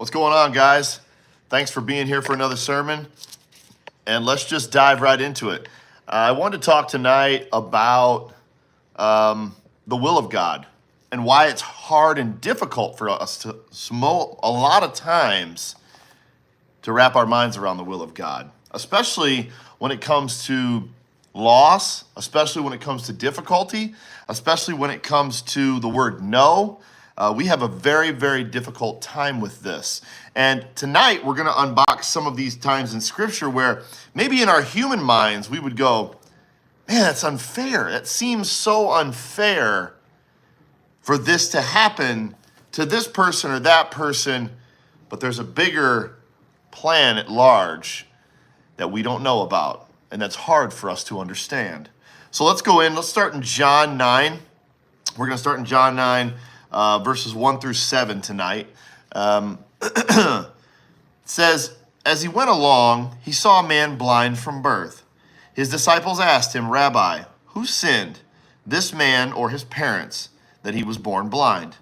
What's going on, guys? Thanks for being here for another sermon, and let's just dive right into it. I wanted to talk tonight about the will of God and why it's hard and difficult for us to a lot of times to wrap our minds around the will of God, especially when it comes to loss, especially when it comes to difficulty, especially when it comes to the word no. We have a very, very difficult time with this. And tonight we're going to unbox some of these times in Scripture where maybe in our human minds we would go, man, that's unfair. That seems so unfair for this to happen to this person or that person. But there's a bigger plan at large that we don't know about, and that's hard for us to understand. So let's go in. Let's start in John 9. We're going to start in John 9. Verses 1 through 7 tonight. It says, as he went along, he saw a man blind from birth. His disciples asked him, Rabbi, who sinned, this man or his parents, that he was born blind?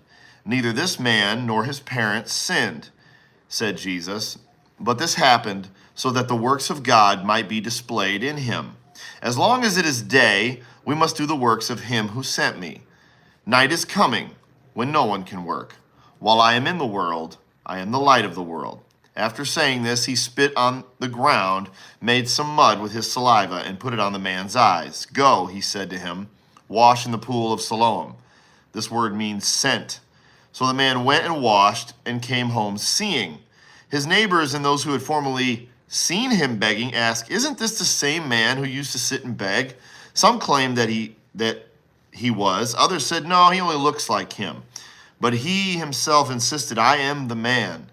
Neither this man nor his parents sinned, said Jesus, but this happened so that the works of God might be displayed in him. As long as it is day, we must do the works of him who sent me. Night is coming, when no one can work. While I am in the world, I am the light of the world. After saying this, he spit on the ground, made some mud with his saliva, and put it on the man's eyes. Go, he said to him, wash in the pool of Siloam. This word means sent. So the man went and washed and came home seeing. His neighbors and those who had formerly seen him begging asked, isn't this the same man who used to sit and beg? Some claimed that he was. Others said, no, he only looks like him. But he himself insisted, I am the man.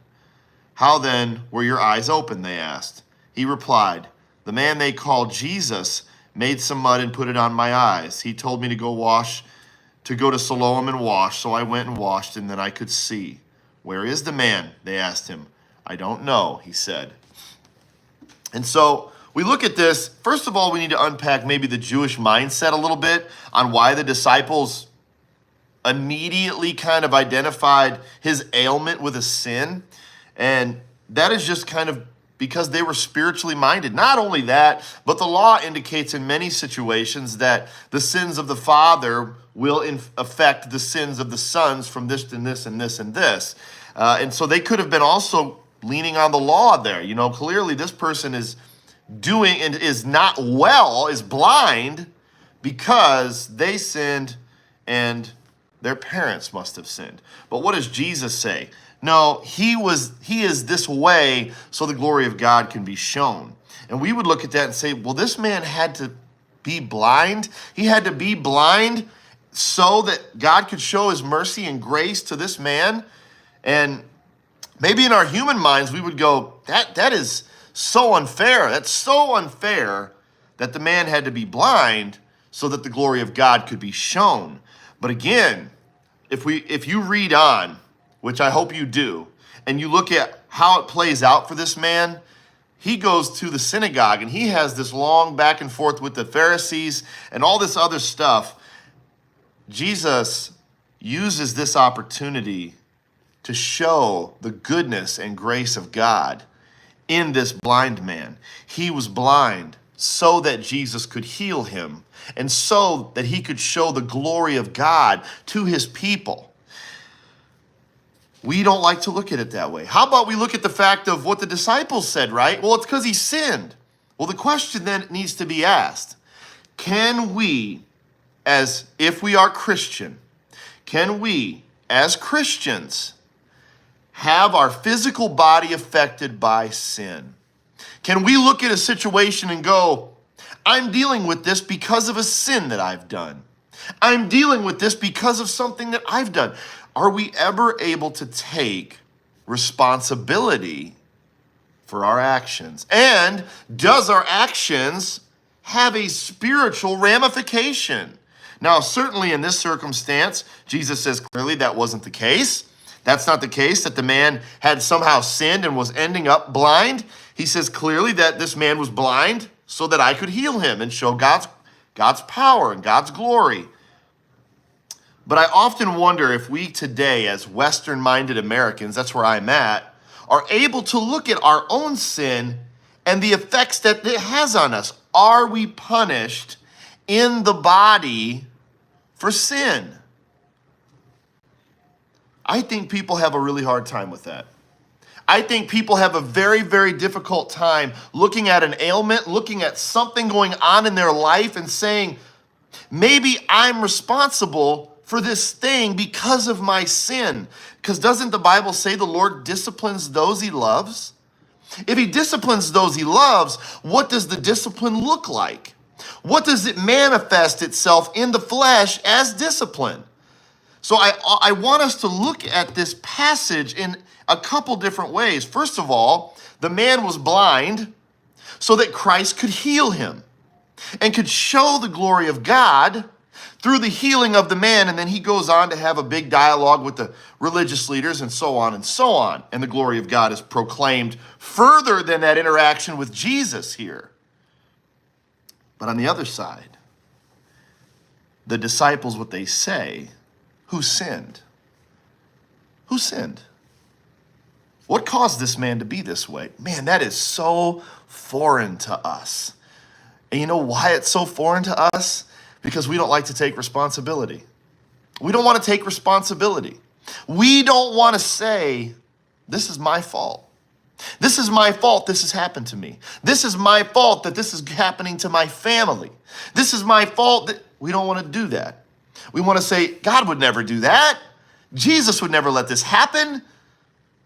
How then were your eyes open, they asked. He replied, the man they called Jesus made some mud and put it on my eyes. He told me to go to Siloam and wash, so I went and washed, and then I could see. Where is the man? They asked him. I don't know, he said. And so we look at this. First of all, we need to unpack maybe the Jewish mindset a little bit on why the disciples immediately kind of identified his ailment with a sin. And that is just kind of because they were spiritually minded. Not only that, but the law indicates in many situations that the sins of the father will affect the sins of the sons from this and this and this and this. And so they could have been also leaning on the law there. You know, clearly this person is doing and is not well, is blind because they sinned and their parents must have sinned. But what does Jesus say? No, he is this way so the glory of God can be shown. And we would look at that and say, well, this man had to be blind. He had to be blind so that God could show his mercy and grace to this man. And maybe in our human minds, we would go, that is so unfair. That's so unfair that the man had to be blind so that the glory of God could be shown. But again, if you read on, which I hope you do, and you look at how it plays out for this man, he goes to the synagogue and he has this long back and forth with the Pharisees and all this other stuff. Jesus uses this opportunity to show the goodness and grace of God in this blind man. He was blind so that Jesus could heal him and so that he could show the glory of God to his people. We don't like to look at it that way. How about we look at the fact of what the disciples said, right? Well, it's because he sinned. Well, the question then needs to be asked, can we, as if we are Christian, can we, as Christians, have our physical body affected by sin? Can we look at a situation and go, I'm dealing with this because of a sin that I've done. I'm dealing with this because of something that I've done. Are we ever able to take responsibility for our actions? And does our actions have a spiritual ramification? Now, certainly in this circumstance, Jesus says clearly that wasn't the case. That's not the case, that the man had somehow sinned and was ending up blind. He says clearly that this man was blind so that I could heal him and show God's power and God's glory. But I often wonder if we today, as Western-minded Americans, that's where I'm at, are able to look at our own sin and the effects that it has on us. Are we punished in the body for sin? I think people have a really hard time with that. I think people have a very, very difficult time looking at an ailment, looking at something going on in their life and saying, maybe I'm responsible for this thing because of my sin. Because doesn't the Bible say the Lord disciplines those he loves? If he disciplines those he loves, what does the discipline look like? What does it manifest itself in the flesh as discipline? So I want us to look at this passage in a couple different ways. First of all, the man was blind so that Christ could heal him and could show the glory of God through the healing of the man. And then he goes on to have a big dialogue with the religious leaders and so on and so on. And the glory of God is proclaimed further than that interaction with Jesus here. But on the other side, the disciples, what they say, who sinned? Who sinned? What caused this man to be this way? Man, that is so foreign to us. And you know why it's so foreign to us? Because we don't like to take responsibility. We don't want to take responsibility. We don't want to say, this is my fault. This is my fault this has happened to me. This is my fault that this is happening to my family. This is my fault that we don't want to do that. We want to say, God would never do that. Jesus would never let this happen.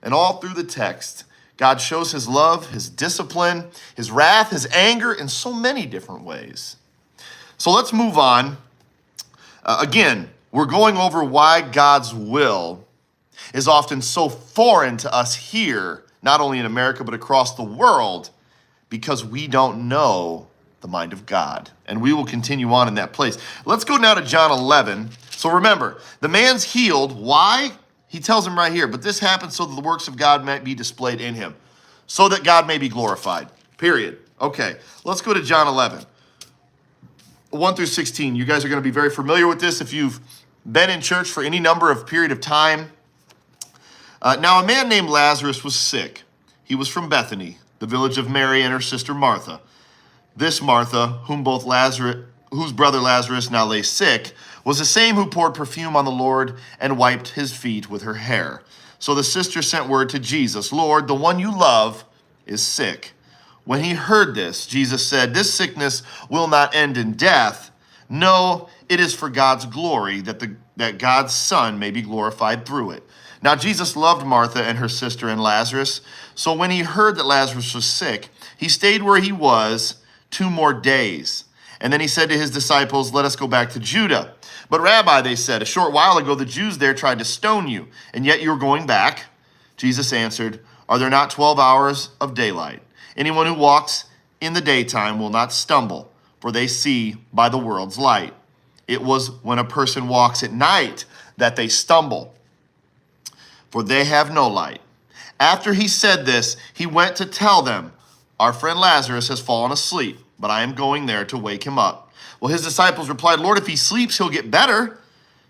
And all through the text, God shows his love, his discipline, his wrath, his anger in so many different ways. So let's move on. Again, we're going over why God's will is often so foreign to us here, not only in America, but across the world, because we don't know the mind of God. And we will continue on in that place. Let's go now to John 11. So remember, the man's healed. Why? He tells him right here, but this happened so that the works of God might be displayed in him, so that God may be glorified. Period. Okay, let's go to John 11. 1 through 16. You guys are going to be very familiar with this if you've been in church for any number of period of time. Now a man named Lazarus was sick. He was from Bethany, the village of Mary and her sister Martha. This Martha, whose brother Lazarus now lay sick, was the same who poured perfume on the Lord and wiped his feet with her hair. So the sister sent word to Jesus, Lord, the one you love is sick. When he heard this, Jesus said, this sickness will not end in death. No, it is for God's glory, that God's Son may be glorified through it. Now Jesus loved Martha and her sister and Lazarus. So when he heard that Lazarus was sick, he stayed where he was 2 more days. And then he said to his disciples, let us go back to Judah. But Rabbi, they said, a short while ago the Jews there tried to stone you, and yet you are going back. Jesus answered, are there not 12 hours of daylight? Anyone who walks in the daytime will not stumble, for they see by the world's light. It was when a person walks at night that they stumble, for they have no light. After he said this, he went to tell them, our friend Lazarus has fallen asleep, but I am going there to wake him up. Well, his disciples replied, Lord, if he sleeps, he'll get better.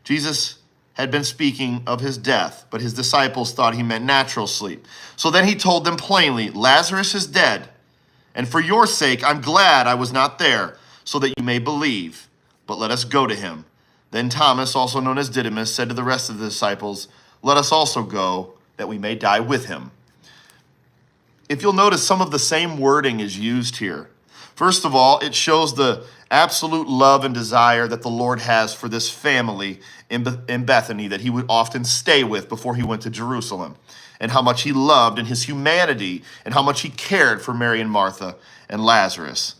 Jesus had been speaking of his death, but his disciples thought he meant natural sleep. So then he told them plainly, Lazarus is dead, and for your sake I'm glad I was not there, so that you may believe. But let us go to him. Then Thomas, also known as Didymus, said to the rest of the disciples, let us also go, that we may die with him. If you'll notice, some of the same wording is used here. First of all, it shows the absolute love and desire that the Lord has for this family in Bethany that he would often stay with before he went to Jerusalem, and how much he loved in his humanity and how much he cared for Mary and Martha and Lazarus.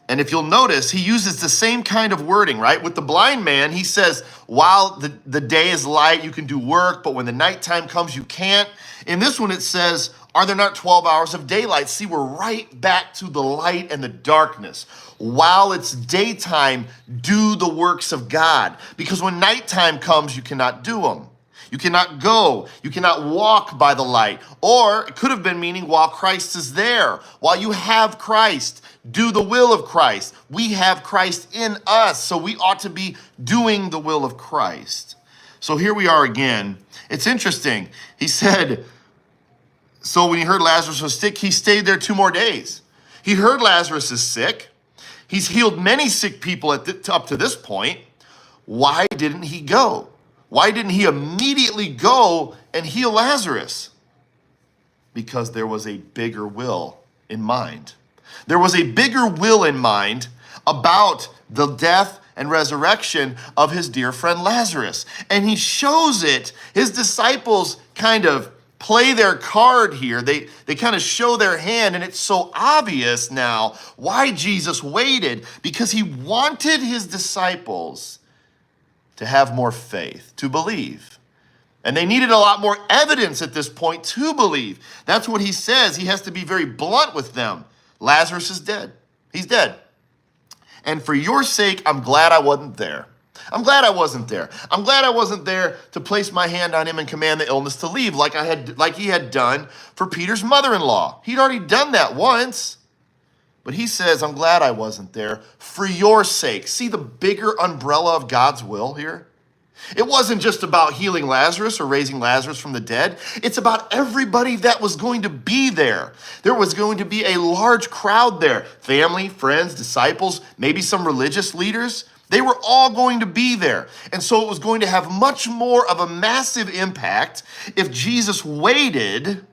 And if you'll notice, he uses the same kind of wording, right? With the blind man, he says, while the day is light, you can do work, but when the nighttime comes, you can't. In this one, it says, are there not 12 hours of daylight? See, we're right back to the light and the darkness. While it's daytime, do the works of God. Because when nighttime comes, you cannot do them. You cannot go. You cannot walk by the light. Or it could have been meaning while Christ is there. While you have Christ, do the will of Christ. We have Christ in us, so we ought to be doing the will of Christ. So here we are again. It's interesting. He said, So when he heard Lazarus was sick, he stayed there 2 more days. He heard Lazarus is sick. He's healed many sick people up to this point. Why didn't he go? Why didn't he immediately go and heal Lazarus? Because there was a bigger will in mind. There was a bigger will in mind about the death and resurrection of his dear friend Lazarus. And he shows it. His disciples kind of play their card here. They kind of show their hand, and it's so obvious now why Jesus waited, because he wanted his disciples to have more faith, to believe. And they needed a lot more evidence at this point to believe. That's what he says. He has to be very blunt with them. Lazarus is dead. He's dead. And for your sake, I'm glad I wasn't there. I'm glad I wasn't there. I'm glad I wasn't there to place my hand on him and command the illness to leave like he had done for Peter's mother-in-law. He'd already done that once. But he says, I'm glad I wasn't there for your sake. See the bigger umbrella of God's will here? It wasn't just about healing Lazarus or raising Lazarus from the dead. It's about everybody that was going to be there. There was going to be a large crowd there. Family, friends, disciples, maybe some religious leaders. They were all going to be there. And so it was going to have much more of a massive impact if Jesus waited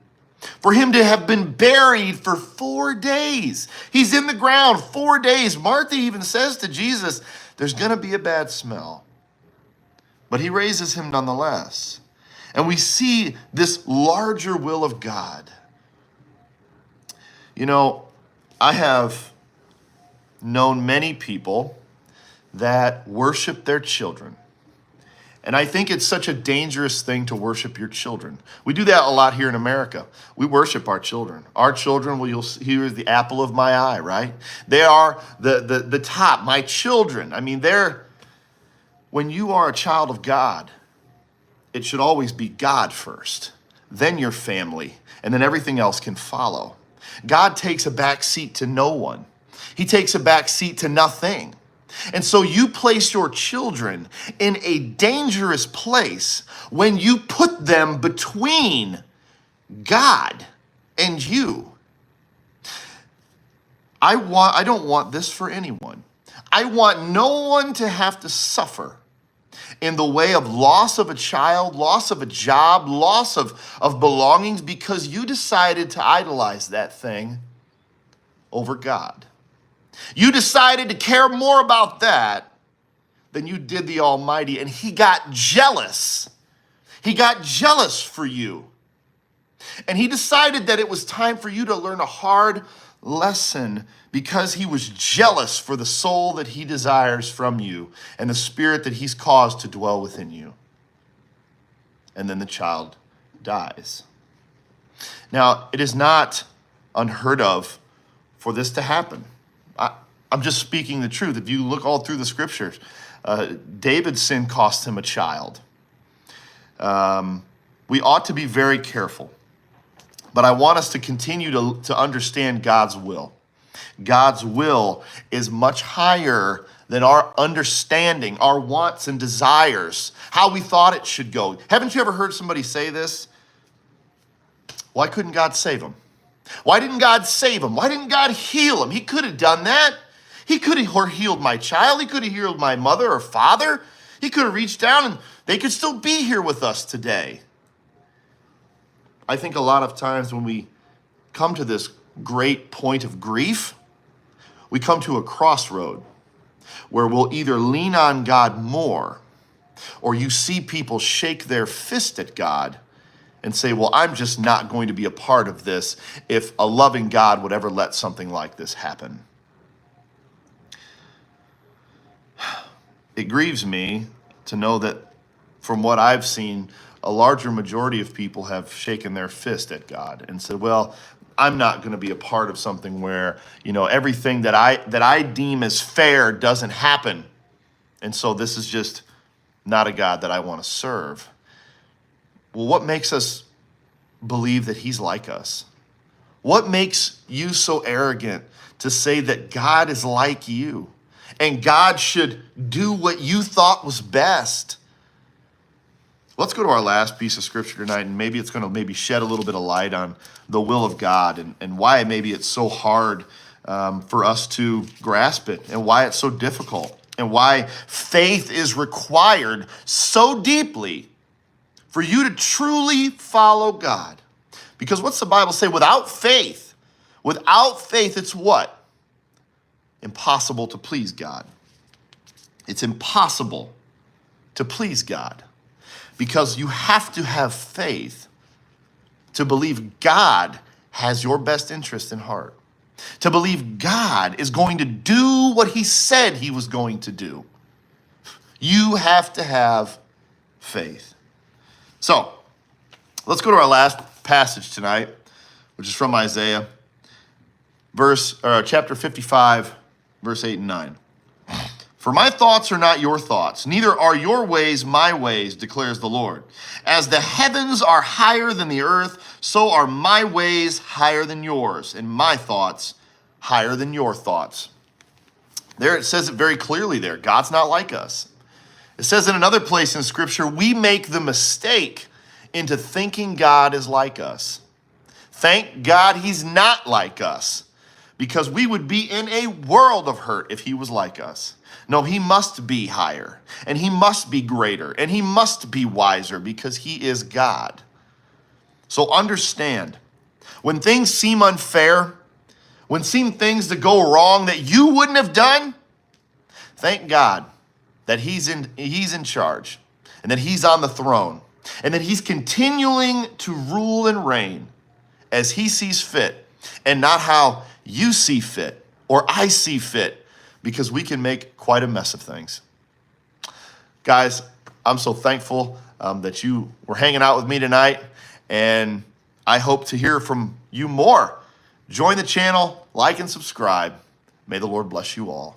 for him to have been buried for 4 days. He's in the ground 4 days. Martha even says to Jesus, there's going to be a bad smell. But he raises him nonetheless. And we see this larger will of God. You know, I have known many people that worship their children. And I think it's such a dangerous thing to worship your children. We do that a lot here in America. We worship our children. Our children, well, you'll hear is the apple of my eye, right? They are the top, my children. I mean, when you are a child of God, it should always be God first, then your family, and then everything else can follow. God takes a back seat to no one. He takes a back seat to nothing. And so you place your children in a dangerous place when you put them between God and you. I don't want this for anyone. I want no one to have to suffer in the way of loss of a child, loss of a job, loss of belongings because you decided to idolize that thing over God. You decided to care more about that than you did the Almighty, and he got jealous. He got jealous for you. And he decided that it was time for you to learn a hard lesson because he was jealous for the soul that he desires from you and the spirit that he's caused to dwell within you. And then the child dies. Now, it is not unheard of for this to happen. I'm just speaking the truth. If you look all through the scriptures, David's sin cost him a child. We ought to be very careful. But I want us to continue to understand God's will. God's will is much higher than our understanding, our wants and desires, how we thought it should go. Haven't you ever heard somebody say this? Why couldn't God save him? Why didn't God save him? Why didn't God heal him? He could have done that. He could have healed my child. He could have healed my mother or father. He could have reached down and they could still be here with us today. I think a lot of times when we come to this great point of grief, we come to a crossroad where we'll either lean on God more, or you see people shake their fist at God and say, well, I'm just not going to be a part of this if a loving God would ever let something like this happen. It grieves me to know that from what I've seen, a larger majority of people have shaken their fist at God and said, well, I'm not going to be a part of something where, everything that I deem as fair doesn't happen. And so this is just not a God that I want to serve. Well, what makes us believe that he's like us? What makes you so arrogant to say that God is like you and God should do what you thought was best? Let's go to our last piece of scripture tonight, and maybe it's going to maybe shed a little bit of light on the will of God and why maybe it's so hard for us to grasp it, and why it's so difficult, and why faith is required so deeply for you to truly follow God. Because what's the Bible say? Without faith, it's what? Impossible to please God. It's impossible to please God. Because you have to have faith to believe God has your best interest in heart. To believe God is going to do what he said he was going to do. You have to have faith. So, let's go to our last passage tonight, which is from Isaiah, chapter 55, verse 8 and 9. For my thoughts are not your thoughts, neither are your ways my ways, declares the Lord. As the heavens are higher than the earth, so are my ways higher than yours, and my thoughts higher than your thoughts. There it says it very clearly there. God's not like us. It says in another place in Scripture, we make the mistake into thinking God is like us. Thank God he's not like us, because we would be in a world of hurt if he was like us. No, he must be higher, and he must be greater, and he must be wiser, because he is God. So understand, when things seem unfair, when seem things that go wrong that you wouldn't have done, thank God that he's in charge, and that he's on the throne, and that he's continuing to rule and reign as he sees fit, and not how you see fit or I see fit, because we can make quite a mess of things. Guys, I'm so thankful that you were hanging out with me tonight, and I hope to hear from you more. Join the channel, like and subscribe. May the Lord bless you all.